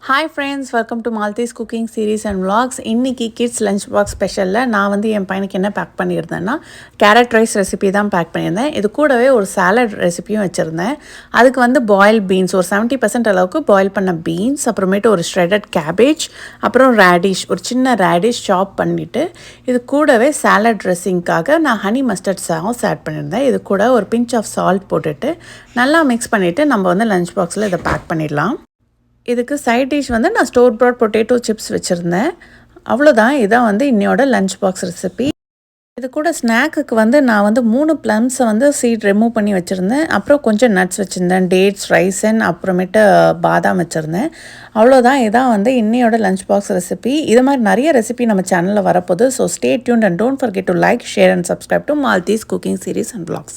Hi friends, welcome to Malathy's cooking series and vlogs. இன்னைக்கு kids lunch box ஸ்பெஷல்ல நான் வந்து என் பையனுக்கு என்ன பேக் பண்ணியிருந்தேன்னா கேரட் ரைஸ் ரெசிபி தான் பேக் பண்ணியிருந்தேன். இது கூடவே ஒரு சாலட் ரெசிபியும் வச்சுருந்தேன். அதுக்கு வந்து பாயில் பீன்ஸ் ஒரு 70% அளவுக்கு பாயில் பண்ண பீன்ஸ், அப்புறமேட்டு ஒரு ஷ்ரெடட் கேபேஜ், அப்புறம் ரேடிஷ் ஒரு சின்ன ரேடிஷ் சாப் பண்ணிவிட்டு இது கூடவே சாலட் ட்ரெஸ்ஸிங்காக நான் ஹனி மஸ்டர்ட் சாஸ் ஆட் பண்ணியிருந்தேன். இது கூட ஒரு பிஞ்ச் ஆஃப் சால்ட் போட்டுட்டு நல்லா மிக்ஸ் பண்ணிவிட்டு நம்ம வந்து லஞ்ச் பாக்ஸில் இதை பேக் பண்ணிடலாம். இதுக்கு சைட் டிஷ் வந்து நான் ஸ்டோர் ப்ராட் பொட்டேட்டோ சிப்ஸ் வச்சுருந்தேன். அவ்வளோதான். இதான் வந்து இன்னையோட லஞ்ச் பாக்ஸ் ரெசிபி. இது கூட ஸ்நாக்குக்கு வந்து நான் வந்து 3 ப்ளம்ஸை வந்து சீட் ரிமூவ் பண்ணி வச்சுருந்தேன். அப்புறம் கொஞ்சம் நட்ஸ் வச்சுருந்தேன், டேட்ஸ், ரைசன், அப்புறமேட்டு பாதாம் வச்சுருந்தேன். அவ்வளோதான். இதான் வந்து இன்னையோட லஞ்ச் பாக்ஸ் ரெசிபி. இது மாதிரி நிறைய ரெசிபி நம்ம சேனலில் வரப்போகுது. So stay tuned and don't forget to like, share and subscribe to Malathy's cooking series and vlogs.